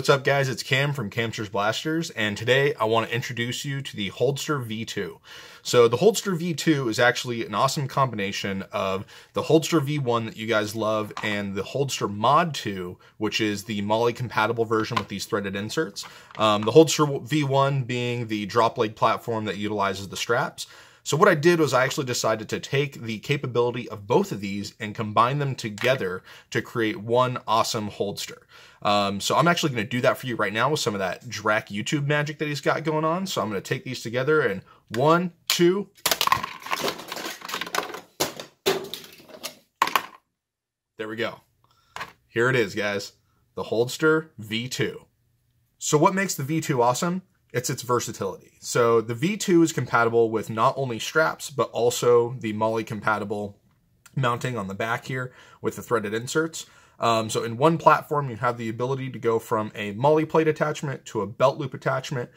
what's up guys? It's Cam from Camsters Blasters, and today I want to introduce you to the HOLDster V2. So the HOLDster V2 is actually an awesome combination of the HOLDster V1 that you guys love and the HOLDster Mod 2, which is the Molle compatible version with these threaded inserts. The HOLDster V1 being the drop leg platform that utilizes the straps. So what I did was I actually decided to take the capability of both of these and combine them together to create one awesome HOLDster. So I'm actually going to do that for you right now with some of that Drac YouTube magic that he's got going on. So I'm going to take these together and 1, 2. There we go. Here it is, guys. The HOLDster V2. So what makes the V2 awesome? It's its versatility. So the V2 is compatible with not only straps, but also the Molle compatible mounting on the back here with the threaded inserts. So in one platform, you have the ability to go from a Molle plate attachment to a belt loop attachment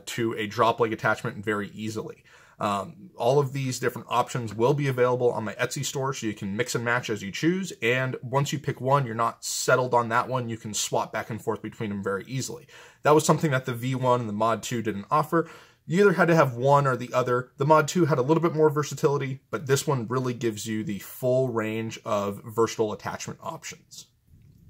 to a drop leg attachment very easily. All of these different options will be available on my Etsy store, so you can mix and match as you choose. And once you pick one, you're not settled on that one. You can swap back and forth between them very easily. That was something that the V1 and the Mod 2 didn't offer. You either had to have one or the other. The Mod 2 had a little bit more versatility, but this one really gives you the full range of versatile attachment options.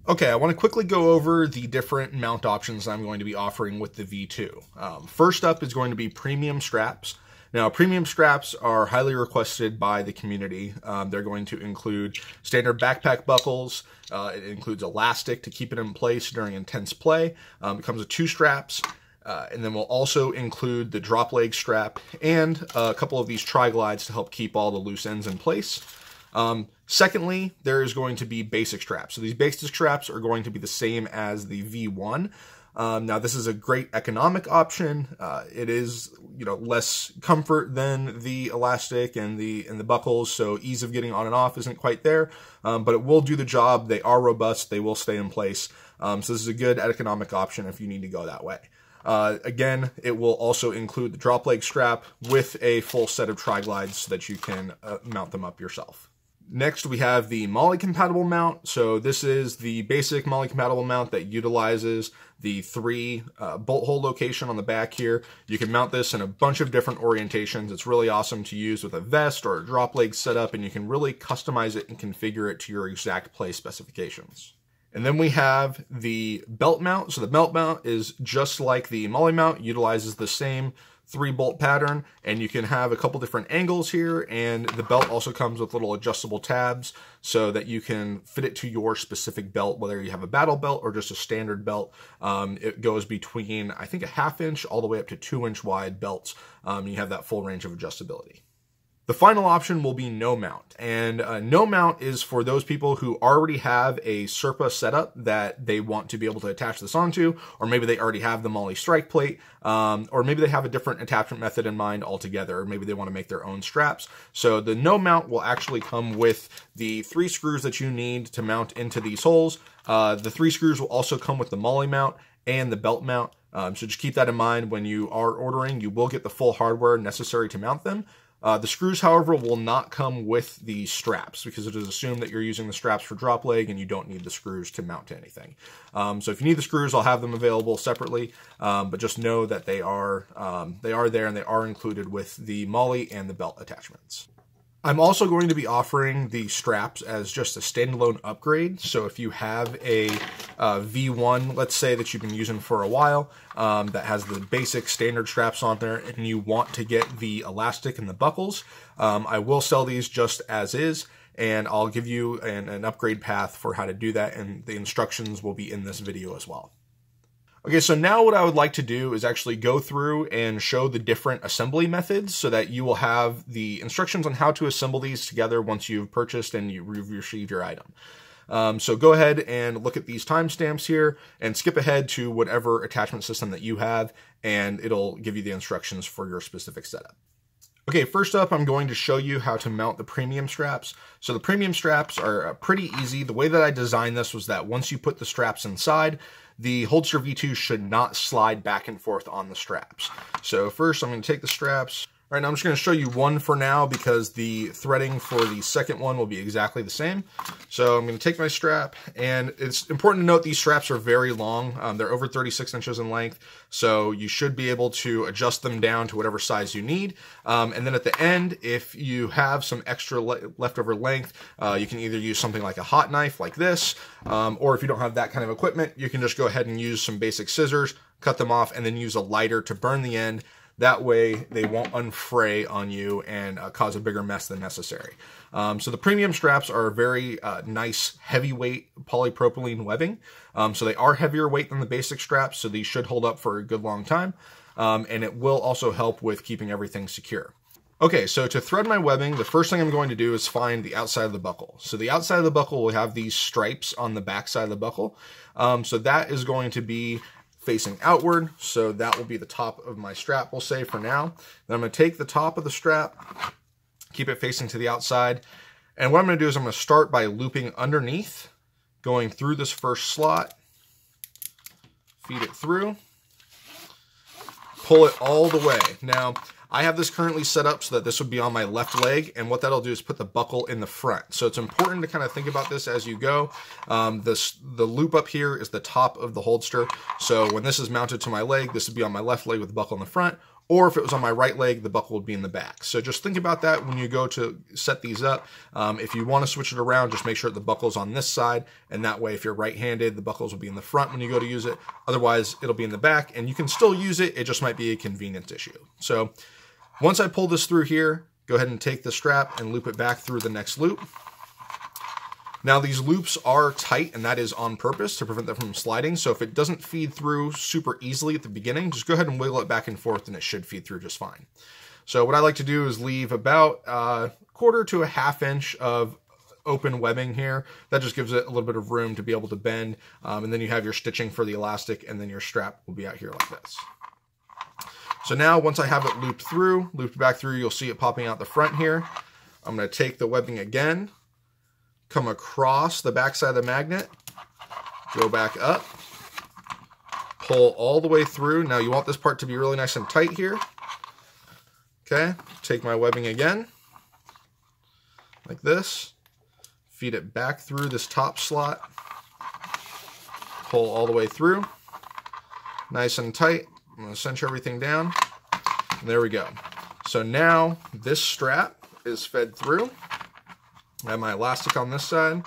Okay, I want to quickly go over the different mount options I'm going to be offering with the V2. First up is going to be premium straps. Now, premium straps are highly requested by the community. They're going to include standard backpack buckles. It includes elastic to keep it in place during intense play. It comes with 2 straps. And then we'll also include the drop leg strap and a couple of these tri-glides to help keep all the loose ends in place. Secondly, there is going to be basic straps. So these basic straps are going to be the same as the V1. Now this is a great economic option. It is, less comfort than the elastic and the buckles, so ease of getting on and off isn't quite there, but it will do the job. They are robust. They will stay in place. So this is a good economic option if you need to go that way. Again, it will also include the drop leg strap with a full set of tri-glides so that you can mount them up yourself. Next, we have the Molle compatible mount. So this is the basic Molle compatible mount that utilizes the 3 bolt hole location on the back here. You can mount this in a bunch of different orientations. It's really awesome to use with a vest or a drop leg setup, and you can really customize it and configure it to your exact play specifications. And then we have the belt mount. So the belt mount is just like the Molle mount, utilizes the same 3-bolt pattern, and you can have a couple different angles here, and the belt also comes with little adjustable tabs so that you can fit it to your specific belt, whether you have a battle belt or just a standard belt. It goes between, I think, a 1/2 inch all the way up to 2-inch wide belts. You have that full range of adjustability. The final option will be no mount, and no mount is for those people who already have a Serpa setup that they want to be able to attach this onto, or maybe they already have the Molle strike plate, or maybe they have a different attachment method in mind altogether, or maybe they want to make their own straps. So the no mount will actually come with the 3 screws that you need to mount into these holes. The 3 screws will also come with the Molle mount and the belt mount, so just keep that in mind when you are ordering. You will get the full hardware necessary to mount them. The screws, however, will not come with the straps because it is assumed that you're using the straps for drop leg and you don't need the screws to mount to anything. So if you need the screws, I'll have them available separately, but just know that they are there and they are included with the Molle and the belt attachments. I'm also going to be offering the straps as just a standalone upgrade. So if you have a V1, let's say that you've been using for a while, that has the basic standard straps on there, and you want to get the elastic and the buckles, I will sell these just as is, and I'll give you an upgrade path for how to do that, and the instructions will be in this video as well. Okay, so now what I would like to do is actually go through and show the different assembly methods so that you will have the instructions on how to assemble these together once you've purchased and you've received your item. So go ahead and look at these timestamps here and skip ahead to whatever attachment system that you have, and it'll give you the instructions for your specific setup. Okay, first up, I'm going to show you how to mount the premium straps. So the premium straps are pretty easy. The way that I designed this was that once you put the straps inside, the HOLDster V2 should not slide back and forth on the straps. So first I'm going to take the straps, All right, now I'm just going to show you one for now because the threading for the second one will be exactly the same. So I'm going to take my strap, and it's important to note these straps are very long. They're over 36 inches in length, so you should be able to adjust them down to whatever size you need. And then at the end, if you have some extra leftover length, you can either use something like a hot knife like this, or if you don't have that kind of equipment, you can just go ahead and use some basic scissors, cut them off, and then use a lighter to burn the end. That way they won't unfray on you and cause a bigger mess than necessary. So the premium straps are very nice, heavyweight polypropylene webbing. So they are heavier weight than the basic straps, so these should hold up for a good long time. And it will also help with keeping everything secure. Okay, so to thread my webbing, the first thing I'm going to do is find the outside of the buckle. So the outside of the buckle will have these stripes on the back side of the buckle. So that is going to be facing outward, so that will be the top of my strap, we'll say for now. Then I'm going to take the top of the strap, keep it facing to the outside, and what I'm going to do is I'm going to start by looping underneath, going through this first slot, feed it through, pull it all the way. Now, I have this currently set up so that this would be on my left leg, and what that'll do is put the buckle in the front. So it's important to kind of think about this as you go. The loop up here is the top of the holster. So when this is mounted to my leg, this would be on my left leg with the buckle in the front, or if it was on my right leg, the buckle would be in the back. So just think about that when you go to set these up. If you want to switch it around, just make sure the buckle's on this side, and that way if you're right-handed, the buckles will be in the front when you go to use it. Otherwise, it'll be in the back, and you can still use it. It just might be a convenience issue. So once I pull this through here, go ahead and take the strap and loop it back through the next loop. Now these loops are tight, and that is on purpose to prevent them from sliding. So if it doesn't feed through super easily at the beginning, just go ahead and wiggle it back and forth and it should feed through just fine. So what I like to do is leave about a quarter to a half inch of open webbing here. That just gives it a little bit of room to be able to bend. And then you have your stitching for the elastic, and then your strap will be out here like this. So now once I have it looped back through, you'll see it popping out the front here. I'm going to take the webbing again, come across the back side of the magnet, go back up, pull all the way through. Now you want this part to be really nice and tight here. Okay, take my webbing again, like this, feed it back through this top slot, pull all the way through, nice and tight. I'm going to cinch everything down. And there we go. So now this strap is fed through. I have my elastic on this side,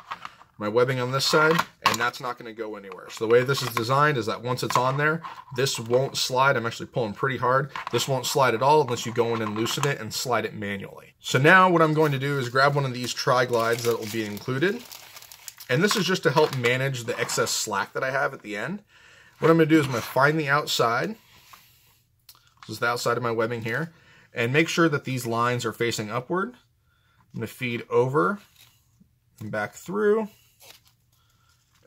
my webbing on this side, and that's not going to go anywhere. So the way this is designed is that once it's on there, this won't slide. I'm actually pulling pretty hard. This won't slide at all unless you go in and loosen it and slide it manually. So now what I'm going to do is grab one of these tri-glides that will be included. And this is just to help manage the excess slack that I have at the end. What I'm going to do is I'm going to find the outside. This is the outside of my webbing here. And make sure that these lines are facing upward. I'm going to feed over and back through.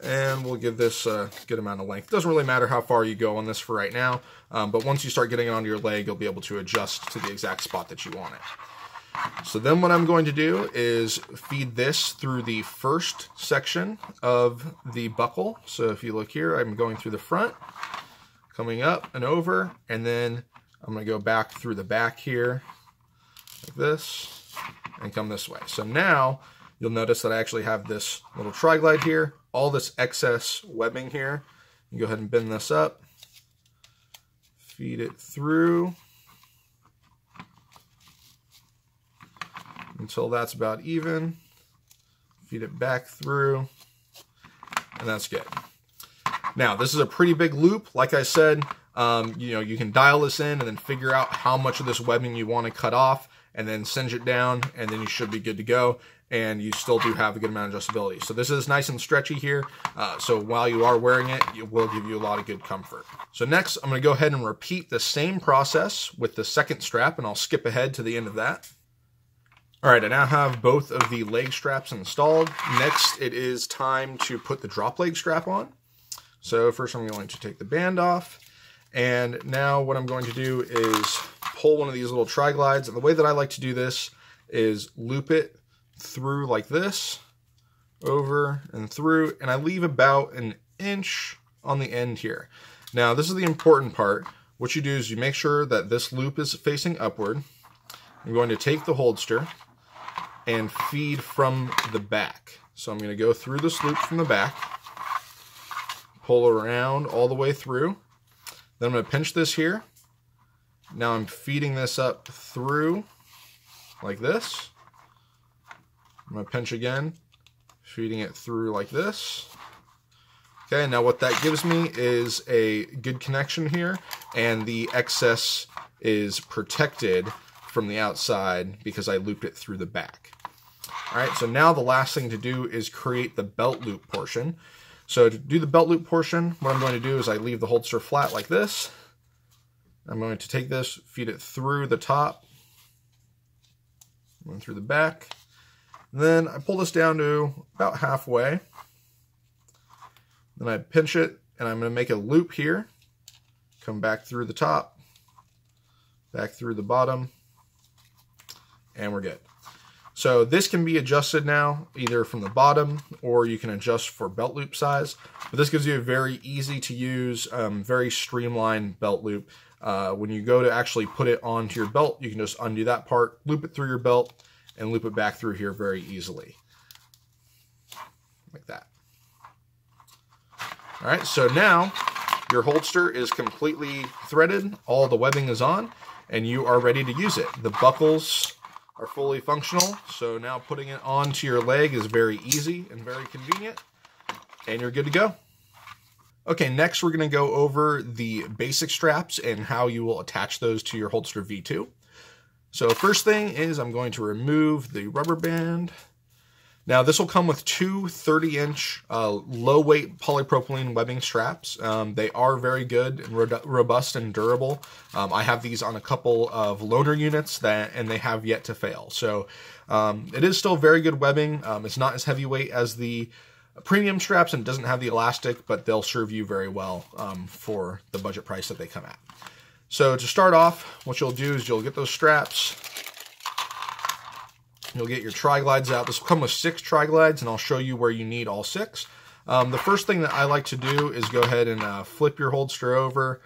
And we'll give this a good amount of length. Doesn't really matter how far you go on this for right now. But once you start getting it onto your leg, you'll be able to adjust to the exact spot that you want it. So then what I'm going to do is feed this through the first section of the buckle. So if you look here, I'm going through the front, coming up and over, and then I'm going to go back through the back here, like this, and come this way. So now, you'll notice that I actually have this little tri-glide here, all this excess webbing here. You go ahead and bend this up, feed it through, until that's about even, feed it back through, and that's good. Now, this is a pretty big loop. Like I said, you can dial this in and then figure out how much of this webbing you want to cut off, and then singe it down, and then you should be good to go. And you still do have a good amount of adjustability. So this is nice and stretchy here. So while you are wearing it, it will give you a lot of good comfort. So next, I'm going to go ahead and repeat the same process with the second strap, and I'll skip ahead to the end of that. All right, I now have both of the leg straps installed. Next, it is time to put the drop leg strap on. So first I'm going to take the band off. And now what I'm going to do is pull one of these little tri-glides. And the way that I like to do this is loop it through like this, over and through, and I leave about an inch on the end here. Now this is the important part. What you do is you make sure that this loop is facing upward. I'm going to take the holster and feed from the back. So I'm going to go through this loop from the back, pull around all the way through. Then I'm going to pinch this here. Now I'm feeding this up through like this. I'm going to pinch again, feeding it through like this. Okay, now what that gives me is a good connection here, and the excess is protected from the outside because I looped it through the back. All right, so now the last thing to do is create the belt loop portion. So to do the belt loop portion, what I'm going to do is I leave the holster flat like this. I'm going to take this, feed it through the top, and through the back. And then I pull this down to about halfway. Then I pinch it, and I'm going to make a loop here. Come back through the top, back through the bottom, and we're good. So this can be adjusted now, either from the bottom, or you can adjust for belt loop size. But this gives you a very easy to use, very streamlined belt loop. When you go to actually put it onto your belt, you can just undo that part, loop it through your belt, and loop it back through here very easily. Like that. All right, so now your holster is completely threaded, all the webbing is on, and you are ready to use it. The buckles are fully functional, so now putting it onto your leg is very easy and very convenient, and you're good to go. Okay, next we're going to go over the basic straps and how you will attach those to your HOLDster V2. So first thing is I'm going to remove the rubber band. Now this will come with two 30-inch low-weight polypropylene webbing straps. They are very good and robust and durable. I have these on a couple of loaner units and they have yet to fail. So it is still very good webbing. It's not as heavyweight as the premium straps and doesn't have the elastic, but they'll serve you very well for the budget price that they come at. So to start off, what you'll do is you'll get those straps. You'll get your tri-glides out. This will come with 6 tri-glides, and I'll show you where you need all 6. The first thing that I like to do is go ahead and flip your holster over.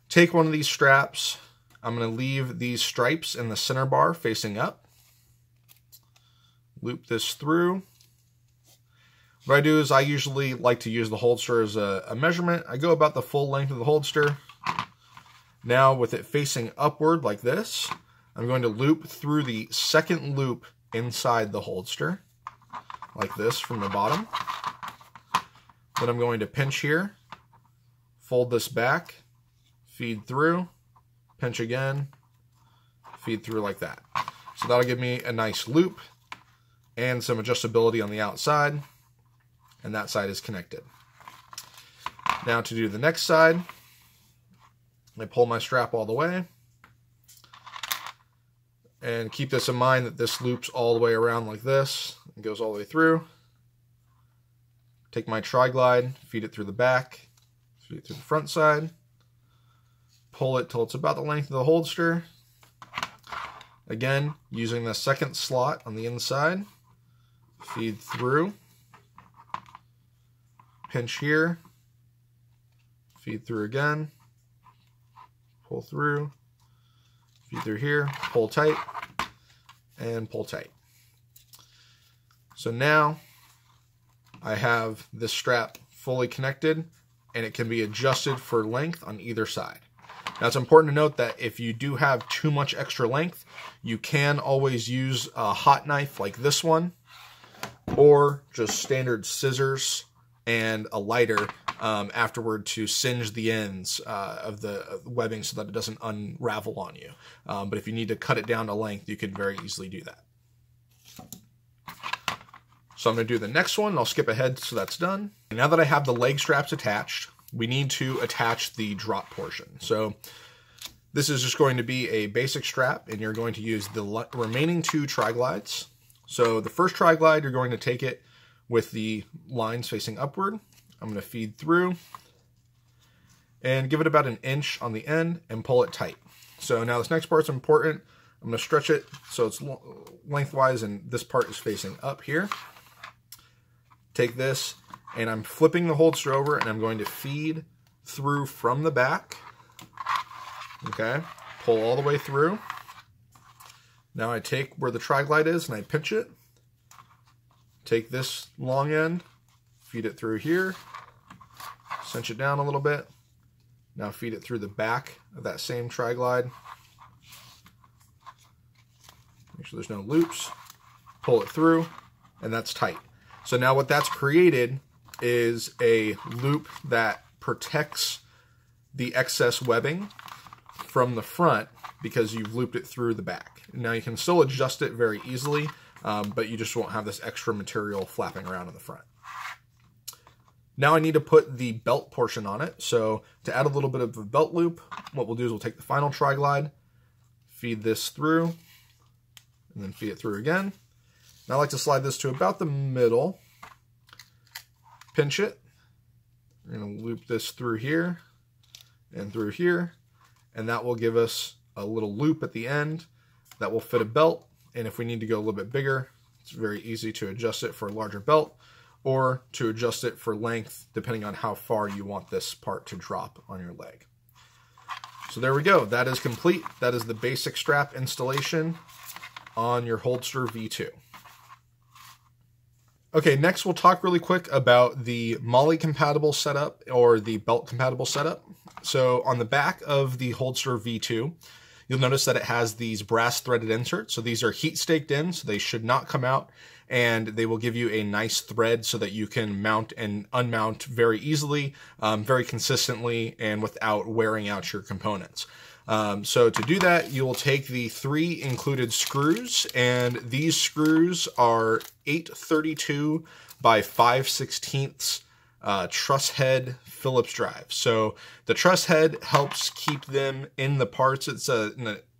Take one of these straps. I'm going to leave these stripes in the center bar facing up. Loop this through. What I do is I usually like to use the holster as a measurement. I go about the full length of the holster. Now with it facing upward like this, I'm going to loop through the second loop inside the holster, like this from the bottom. Then I'm going to pinch here, fold this back, feed through, pinch again, feed through like that. So that'll give me a nice loop and some adjustability on the outside, and that side is connected. Now to do the next side, I pull my strap all the way. And keep this in mind that this loops all the way around like this. It goes all the way through. Take my tri-glide, feed it through the back, feed it through the front side. Pull it till it's about the length of the holster. Again, using the second slot on the inside. Feed through. Pinch here. Feed through again. Pull through. Feed through here, pull tight, and pull tight. So now I have this strap fully connected, and it can be adjusted for length on either side. Now it's important to note that if you do have too much extra length, you can always use a hot knife like this one, or just standard scissors and a lighter afterward to singe the ends of the webbing so that it doesn't unravel on you. But if you need to cut it down to length, you can very easily do that. So I'm going to do the next one. I'll skip ahead so that's done. Now that I have the leg straps attached, we need to attach the drop portion. So this is just going to be a basic strap, and you're going to use the remaining 2 tri-glides. So the first tri-glide, you're going to take it with the lines facing upward. I'm going to feed through and give it about an inch on the end and pull it tight. So now this next part's important. I'm going to stretch it so it's lengthwise and this part is facing up here. Take this and I'm flipping the holster over and I'm going to feed through from the back. Okay, pull all the way through. Now I take where the tri-glide is and I pinch it. Take this long end, feed it through here, cinch it down a little bit. Now feed it through the back of that same tri-glide. Make sure there's no loops. Pull it through, and that's tight. So now what that's created is a loop that protects the excess webbing from the front because you've looped it through the back. Now you can still adjust it very easily, but you just won't have this extra material flapping around in the front. Now I need to put the belt portion on it. So to add a little bit of a belt loop, what we'll do is we'll take the final tri-glide, feed this through, and then feed it through again. Now I like to slide this to about the middle, pinch it. We're going to loop this through here and through here, and that will give us a little loop at the end that will fit a belt. And if we need to go a little bit bigger, it's very easy to adjust it for a larger belt or to adjust it for length depending on how far you want this part to drop on your leg. So there we go. That is complete. That is the basic strap installation on your HOLDster V2. Okay, next we'll talk really quick about the Molle compatible setup or the belt compatible setup. So on the back of the HOLDster V2, you'll notice that it has these brass threaded inserts. So these are heat staked in, so they should not come out, and they will give you a nice thread so that you can mount and unmount very easily, very consistently, and without wearing out your components. So to do that, you will take the 3 included screws, and these screws are 832 by 5/16 truss head Phillips drive. So the truss head helps keep them in the parts. It's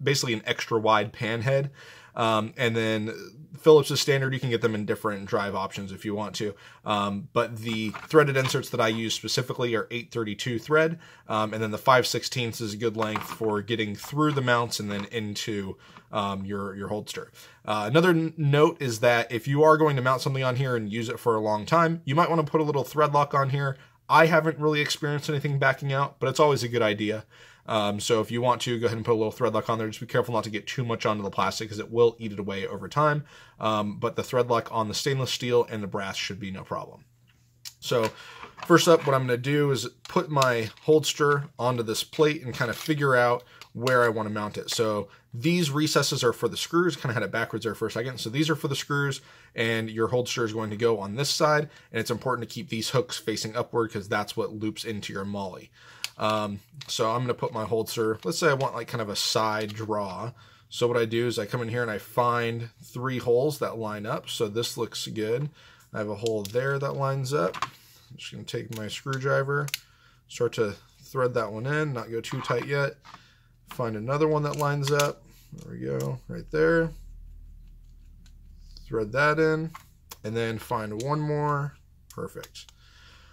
basically an extra wide pan head. And then Phillips is standard. You can get them in different drive options if you want to. But the threaded inserts that I use specifically are 832 thread. And then the 5/16 is a good length for getting through the mounts and then into your HOLDster. Another note is that if you are going to mount something on here and use it for a long time, you might want to put a little thread lock on here. I haven't really experienced anything backing out, but it's always a good idea. So if you want to, go ahead and put a little thread lock on there. Just be careful not to get too much onto the plastic because it will eat it away over time. But the thread lock on the stainless steel and the brass should be no problem. So first up, what I'm going to do is put my HOLDster onto this plate and kind of figure out where I want to mount it. So these recesses are for the screws. Kind of had it backwards there for a second. So these are for the screws, and your HOLDster is going to go on this side. And it's important to keep these hooks facing upward because that's what loops into your Molle. So I'm going to put my HOLDster, let's say I want like kind of a side draw. So what I do is I come in here and I find 3 holes that line up. So this looks good. I have a hole there that lines up. I'm just going to take my screwdriver, start to thread that one in, not go too tight yet. Find another one that lines up. There we go, right there. Thread that in, and then find one more. Perfect.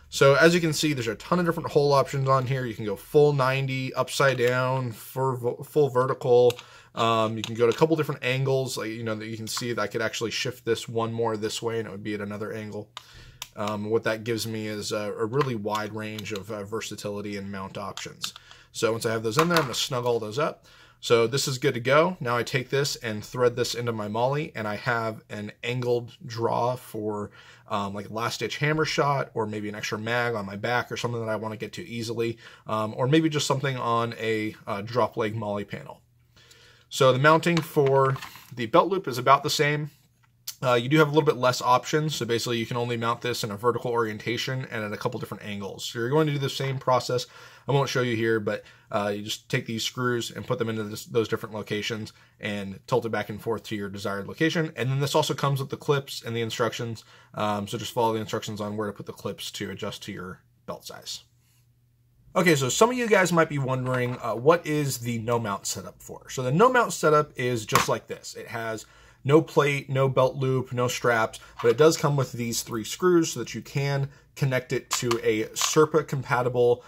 So as you can see, there's a ton of different hole options on here. You can go full 90, upside down, full vertical. You can go to a couple different angles. Like, you know, that you can see that I could actually shift this one more this way and it would be at another angle. What that gives me is a really wide range of versatility and mount options. So once I have those in there, I'm going to snug all those up. So this is good to go. Now I take this and thread this into my Molle, and I have an angled draw for like a last stitch hammer shot, or maybe an extra mag on my back or something that I want to get to easily, or maybe just something on a drop leg Molle panel. So the mounting for the belt loop is about the same. You do have a little bit less options, so basically you can only mount this in a vertical orientation and at a couple different angles. So you're going to do the same process. I won't show you here, but you just take these screws and put them into those different locations and tilt it back and forth to your desired location. And then this also comes with the clips and the instructions, so just follow the instructions on where to put the clips to adjust to your belt size. Okay, so some of you guys might be wondering, what is the no mount setup for? So the no mount setup is just like this. It has no plate, no belt loop, no straps, but it does come with these 3 screws so that you can connect it to a Serpa compatible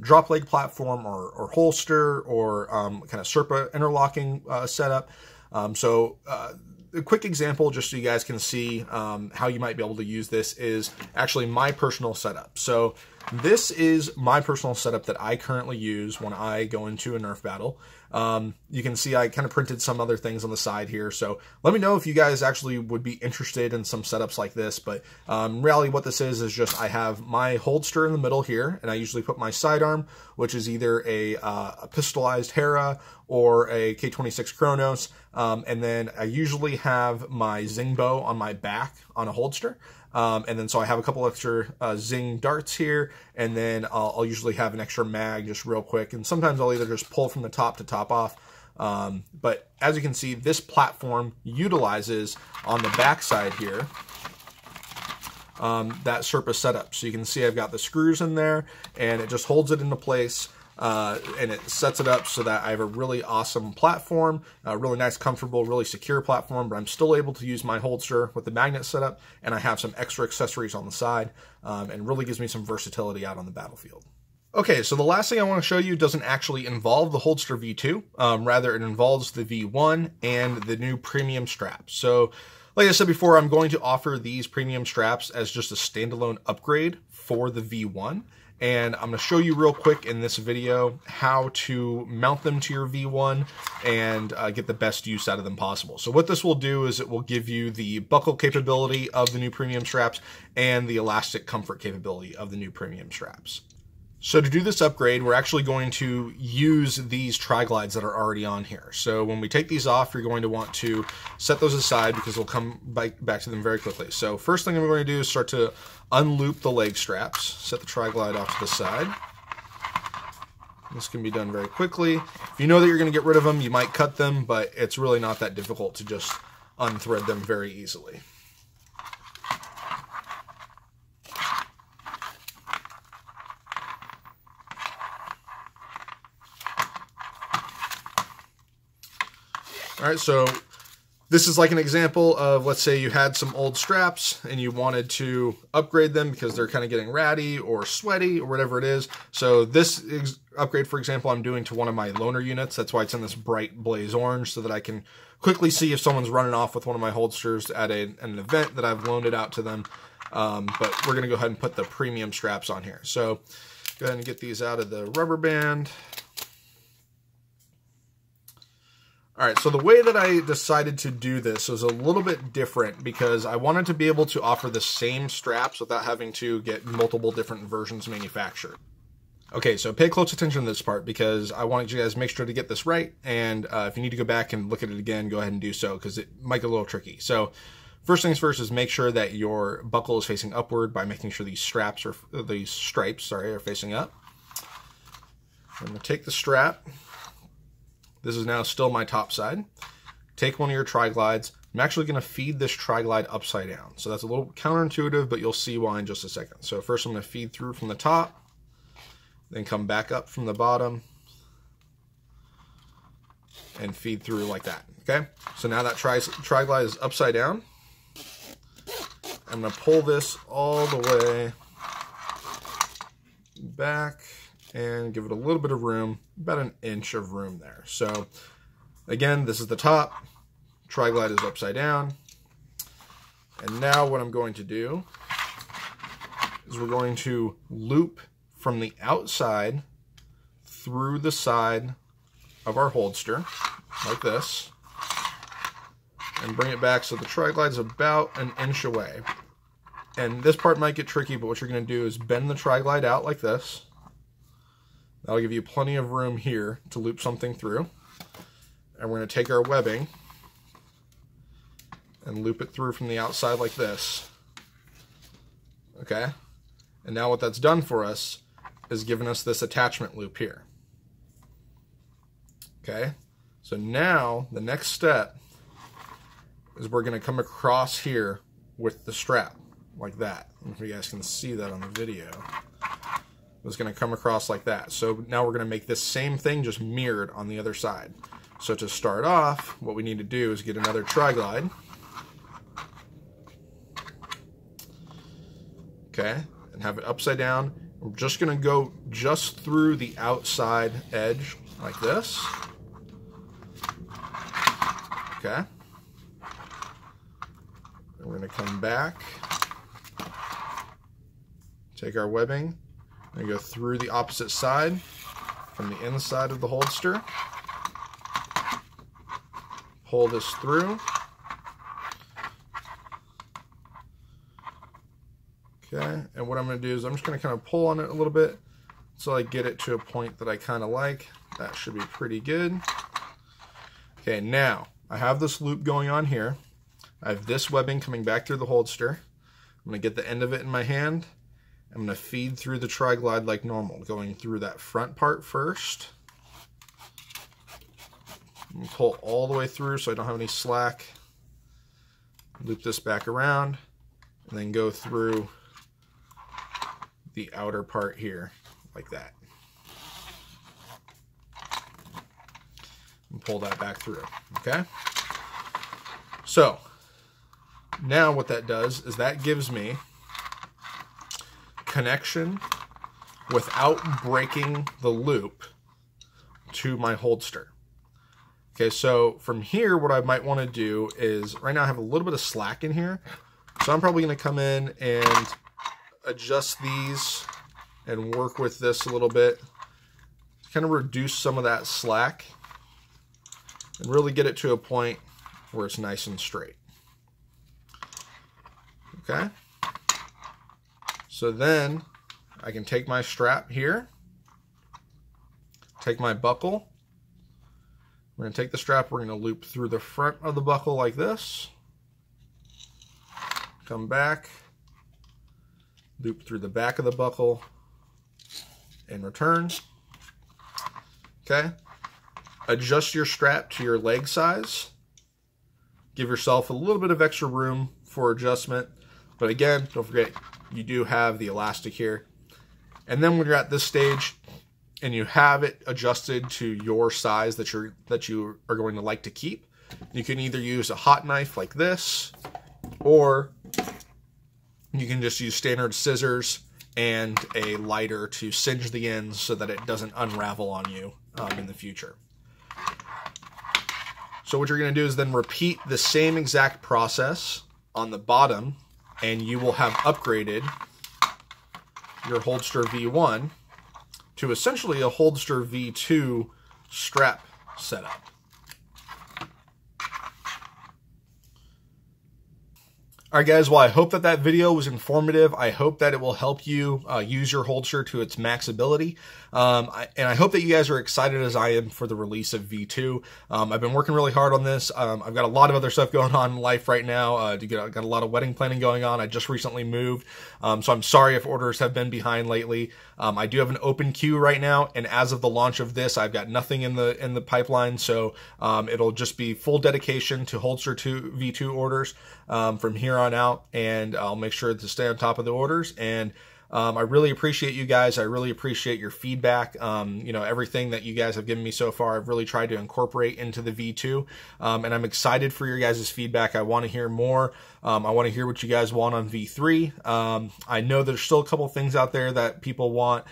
drop leg platform or holster or kind of Serpa interlocking setup. A quick example, just so you guys can see how you might be able to use this, is actually my personal setup. So this is my personal setup that I currently use when I go into a Nerf battle. You can see I kind of printed some other things on the side here, so let me know if you guys actually would be interested in some setups like this. But really what this is just I have my HOLDster in the middle here, and I usually put my sidearm, which is either a pistolized Hera or a K26 Kronos, and then I usually have my Zing bow on my back on a HOLDster. And then so I have a couple extra Zing darts here, and then I'll usually have an extra mag just real quick, and sometimes I'll either just pull from the top to top off. But as you can see, this platform utilizes on the back side here that Serpa setup. So you can see I've got the screws in there, and it just holds it into place. And it sets it up so that I have a really awesome platform, a really nice, comfortable, really secure platform, but I'm still able to use my HOLDster with the magnet setup, and I have some extra accessories on the side, and really gives me some versatility out on the battlefield. Okay, so the last thing I want to show you doesn't actually involve the HOLDster V2, rather it involves the V1 and the new premium straps. So like I said before, I'm going to offer these premium straps as just a standalone upgrade for the V1. And I'm going to show you real quick in this video how to mount them to your V1 and get the best use out of them possible. So what this will do is it will give you the buckle capability of the new premium straps and the elastic comfort capability of the new premium straps. So to do this upgrade, we're actually going to use these tri-glides that are already on here. So when we take these off, you're going to want to set those aside because we'll come back to them very quickly. So first thing I'm going to do is start to unloop the leg straps, set the tri-glide off to the side. This can be done very quickly. If you know that you're going to get rid of them, you might cut them, but it's really not that difficult to just unthread them very easily. All right, so this is like an example of, let's say you had some old straps and you wanted to upgrade them because they're kind of getting ratty or sweaty or whatever it is. So this upgrade, for example, I'm doing to one of my loaner units. That's why it's in this bright blaze orange, so that I can quickly see if someone's running off with one of my HOLDsters at an event that I've loaned it out to them. But we're going to go ahead and put the premium straps on here. So go ahead and get these out of the rubber band. All right, so the way that I decided to do this was a little bit different because I wanted to be able to offer the same straps without having to get multiple different versions manufactured. Okay, so pay close attention to this part because I want you guys to make sure to get this right, and if you need to go back and look at it again, go ahead and do so because it might get a little tricky. So first things first is make sure that your buckle is facing upward by making sure these stripes are facing up. I'm going to take the strap. This is now still my top side. Take one of your tri-glides. I'm actually going to feed this tri-glide upside down. So that's a little counterintuitive, but you'll see why in just a second. So first I'm going to feed through from the top, then come back up from the bottom, and feed through like that. Okay? So now that tri-glide is upside down. I'm going to pull this all the way back and give it a little bit of room, about an inch of room there. So again, this is the top, tri-glide is upside down, and now what I'm going to do is we're going to loop from the outside through the side of our HOLDster, like this, and bring it back so the tri-glide is about an inch away. And this part might get tricky, but what you're going to do is bend the tri-glide out like this. That'll give you plenty of room here to loop something through. And we're going to take our webbing and loop it through from the outside like this. Okay? And now what that's done for us is given us this attachment loop here. Okay? So now the next step is we're going to come across here with the strap like that. I don't know if you guys can see that on the video. It's going to come across like that. So now we're going to make this same thing just mirrored on the other side. So to start off, what we need to do is get another tri-glide. Okay, and have it upside down. We're just going to go just through the outside edge like this. Okay. And we're going to come back, take our webbing, I'm gonna go through the opposite side from the inside of the holster. Pull this through. Okay, and what I'm going to do is I'm just going to kind of pull on it a little bit until I get it to a point that I kind of like. That should be pretty good. Okay, now I have this loop going on here. I have this webbing coming back through the holster. I'm going to get the end of it in my hand. I'm going to feed through the tri-glide like normal, going through that front part first. And pull all the way through so I don't have any slack. Loop this back around, and then go through the outer part here, like that. And pull that back through, okay? So, now what that does is that gives me connection without breaking the loop to my holster. Okay, so from here, what I might want to do is, right now I have a little bit of slack in here, so I'm probably going to come in and adjust these and work with this a little bit to kind of reduce some of that slack and really get it to a point where it's nice and straight. Okay, so then I can take my strap here, take my buckle. We're going to take the strap, we're going to loop through the front of the buckle like this, come back, loop through the back of the buckle, and return. Okay, adjust your strap to your leg size. Give yourself a little bit of extra room for adjustment, but again, don't forget you do have the elastic here. And then when you're at this stage and you have it adjusted to your size that you are going to like to keep, you can either use a hot knife like this, or you can just use standard scissors and a lighter to singe the ends so that it doesn't unravel on you in the future. So what you're going to do is then repeat the same exact process on the bottom, and you will have upgraded your HOLDster V1 to essentially a HOLDster V2 strap setup. Alright guys, well I hope that video was informative. I hope that it will help you use your holster to its max ability. And I hope that you guys are excited as I am for the release of V2. I've been working really hard on this. I've got a lot of other stuff going on in life right now. I've got a lot of wedding planning going on. I just recently moved. So I'm sorry if orders have been behind lately. I do have an open queue right now, and as of the launch of this, I've got nothing in the pipeline. So it'll just be full dedication to HOLDster V2 orders from here on out, and I'll make sure to stay on top of the orders. And I really appreciate you guys. I really appreciate your feedback. You know, everything that you guys have given me so far, I've really tried to incorporate into the V2. And I'm excited for your guys' feedback. I want to hear more. I want to hear what you guys want on V3. I know there's still a couple things out there that people want.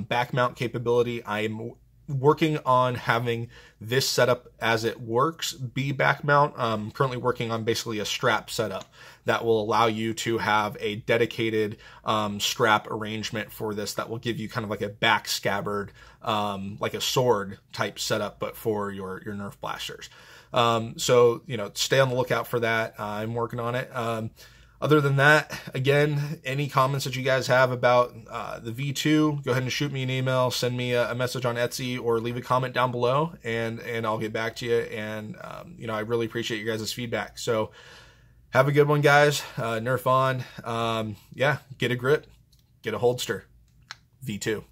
Back mount capability. I'm working on having this setup as it works be back mount. I'm currently working on basically a strap setup that will allow you to have a dedicated strap arrangement for this that will give you kind of like a back scabbard, like a sword type setup, but for your Nerf blasters. So, you know, stay on the lookout for that. I'm working on it. Other than that, again, any comments that you guys have about the V2, go ahead and shoot me an email, send me a message on Etsy, or leave a comment down below, and I'll get back to you. And, you know, I really appreciate you guys' feedback. So have a good one, guys. Nerf on. Yeah, get a grip, get a HOLDster V2.